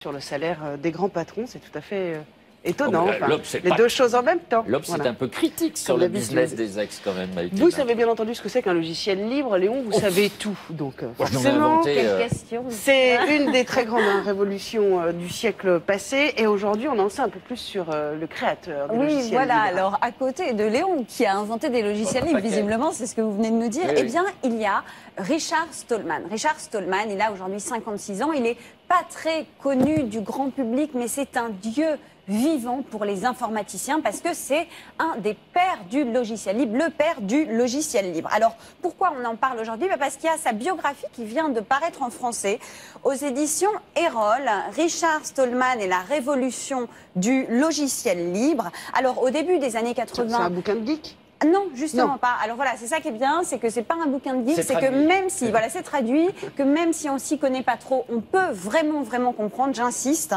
sur le salaire des grands patrons. C'est tout à fait étonnant. Oh, les deux choses en même temps. L'Obs est un peu critique sur le business des ex quand même. Vous savez bien entendu ce que c'est qu'un logiciel libre, Léon, vous savez tout. Donc forcément, quelle question. C'est une des très grandes révolutions du siècle passé. Et aujourd'hui, on en sait un peu plus sur le créateur des logiciels libres. Alors à côté de Léon, qui a inventé des logiciels libres, visiblement, c'est ce que vous venez de nous dire, eh bien, il y a Richard Stallman. Richard Stallman, il a aujourd'hui 56 ans. Il n'est pas très connu du grand public, mais c'est un dieu vivant pour les informaticiens parce que c'est un des pères du logiciel libre, le père du logiciel libre. Alors, pourquoi on en parle aujourd'hui? Parce qu'il y a sa biographie qui vient de paraître en français aux éditions Erol, Richard Stallman et la révolution du logiciel libre. Alors, au début des années 80... C'est un bouquin de geek? Non, justement pas. Alors voilà, c'est ça qui est bien, c'est que c'est pas un bouquin de geek, c'est que même si, voilà, c'est traduit, que même si on s'y connaît pas trop, on peut vraiment comprendre, j'insiste.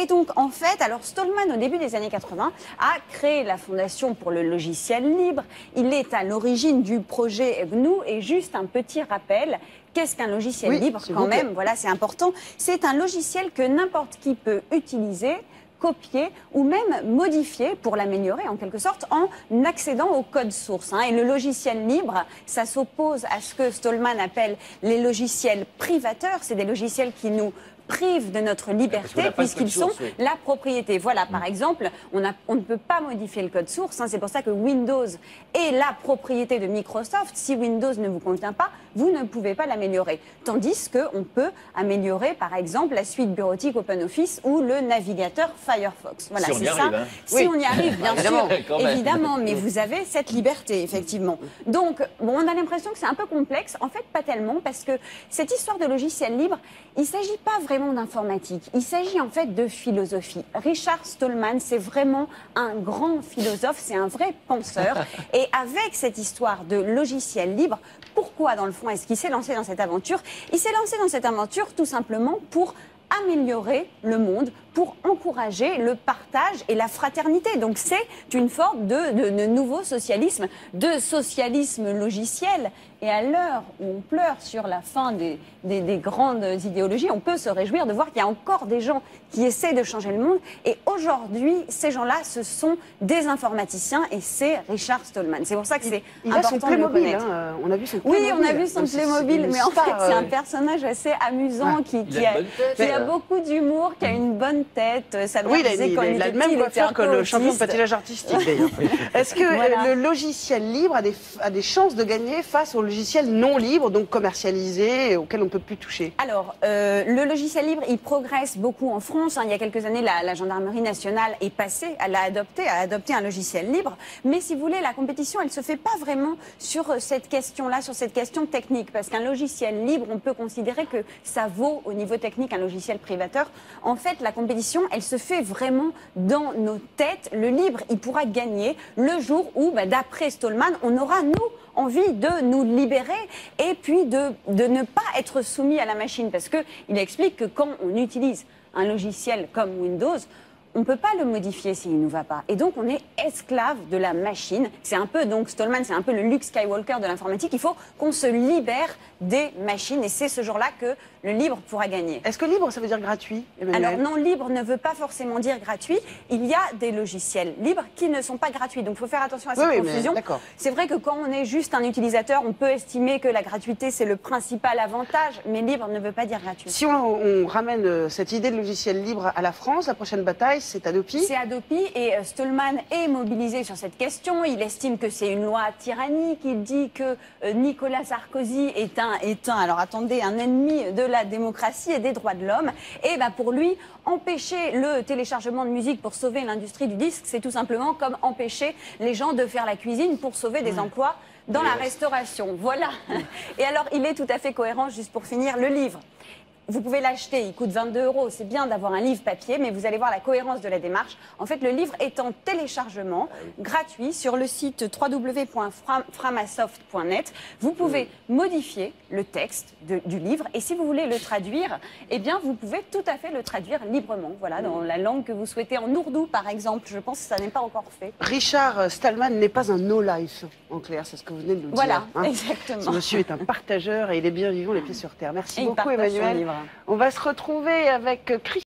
Et donc, en fait, alors Stallman, au début des années 80, a créé la Fondation pour le logiciel libre. Il est à l'origine du projet GNU et juste un petit rappel. Qu'est-ce qu'un logiciel libre quand même? Voilà, c'est important. C'est un logiciel que n'importe qui peut utiliser, copier ou même modifier pour l'améliorer en quelque sorte en accédant au code source. Et le logiciel libre, ça s'oppose à ce que Stallman appelle les logiciels privateurs. C'est des logiciels qui nous privent de notre liberté puisqu'ils sont la propriété. Voilà, par exemple, on ne peut pas modifier le code source. C'est pour ça que Windows est la propriété de Microsoft. Si Windows ne vous convient pas, vous ne pouvez pas l'améliorer. Tandis qu'on peut améliorer, par exemple, la suite bureautique OpenOffice ou le navigateur Firefox. Voilà, c'est ça. Si on y arrive, bien sûr, évidemment, mais vous avez cette liberté, effectivement. Donc, bon, on a l'impression que c'est un peu complexe. En fait, pas tellement, parce que cette histoire de logiciel libre, il ne s'agit pas vraiment d'informatique. Il s'agit en fait de philosophie. Richard Stallman, c'est vraiment un grand philosophe, c'est un vrai penseur. Et avec cette histoire de logiciel libre, pourquoi dans le fond est-ce qu'il s'est lancé dans cette aventure? Il s'est lancé dans cette aventure tout simplement pour améliorer le monde, pour encourager le partage et la fraternité. Donc c'est une forme de nouveau socialisme, de socialisme logiciel. Et à l'heure où on pleure sur la fin des grandes idéologies, on peut se réjouir de voir qu'il y a encore des gens qui essaient de changer le monde. Et aujourd'hui, ces gens-là, ce sont des informaticiens et c'est Richard Stallman. C'est pour ça que c'est important de le connaître. On a vu son Playmobil. Oui, on a vu son Playmobil, mais en fait, c'est un personnage assez amusant qui a beaucoup d'humour, qui a une bonne tête. Ça doit il a le même coiffure que le champion de patinage artistique, d'ailleurs. Est-ce que le logiciel libre a des chances de gagner face au logiciel non libre, donc commercialisé, auquel on ne peut plus toucher? Alors, le logiciel libre, il progresse beaucoup en France. Il y a quelques années, la gendarmerie nationale est passée, elle a adopté un logiciel libre. Mais si vous voulez, la compétition, elle ne se fait pas vraiment sur cette question-là, sur cette question technique. Parce qu'un logiciel libre, on peut considérer que ça vaut au niveau technique un logiciel privateur. En fait, la compétition, elle se fait vraiment dans nos têtes. Le libre, il pourra gagner le jour où, d'après Stallman, on aura, nous, envie de nous libérer et puis de ne pas être soumis à la machine. Parce qu'il explique que quand on utilise un logiciel comme Windows, on ne peut pas le modifier s'il ne nous va pas. Et donc, on est esclave de la machine. C'est un peu, donc, Stallman, c'est un peu le Luke Skywalker de l'informatique. Il faut qu'on se libère des machines. Et c'est ce jour-là que le libre pourra gagner. Est-ce que libre, ça veut dire gratuit, Emmanuel? Alors, non, libre ne veut pas forcément dire gratuit. Il y a des logiciels libres qui ne sont pas gratuits. Donc, il faut faire attention à cette confusion. C'est vrai que quand on est juste un utilisateur, on peut estimer que la gratuité, c'est le principal avantage. Mais libre ne veut pas dire gratuit. Si on ramène cette idée de logiciel libre à la France, la prochaine bataille, c'est Adopi? C'est Adopi et Stallman est mobilisé sur cette question. Il estime que c'est une loi tyrannique. Il dit que Nicolas Sarkozy est alors attendez, un ennemi de la démocratie et des droits de l'homme. Et pour lui, empêcher le téléchargement de musique pour sauver l'industrie du disque, c'est tout simplement comme empêcher les gens de faire la cuisine pour sauver des emplois dans la restauration. Voilà. Et alors, il est tout à fait cohérent, juste pour finir, le livre. Vous pouvez l'acheter, il coûte 22 €. C'est bien d'avoir un livre papier, mais vous allez voir la cohérence de la démarche. En fait, le livre est en téléchargement gratuit sur le site www.framasoft.net. Vous pouvez modifier le texte du livre et si vous voulez le traduire, eh bien, vous pouvez tout à fait le traduire librement. Voilà, dans la langue que vous souhaitez, en ourdou par exemple. Je pense que ça n'est pas encore fait. Richard Stallman n'est pas un no-life, en clair, c'est ce que vous venez de nous dire. Voilà, exactement. Ce monsieur est un partageur et il est bien vivant, les pieds sur terre. Merci beaucoup, Emmanuel. On va se retrouver avec Christophe.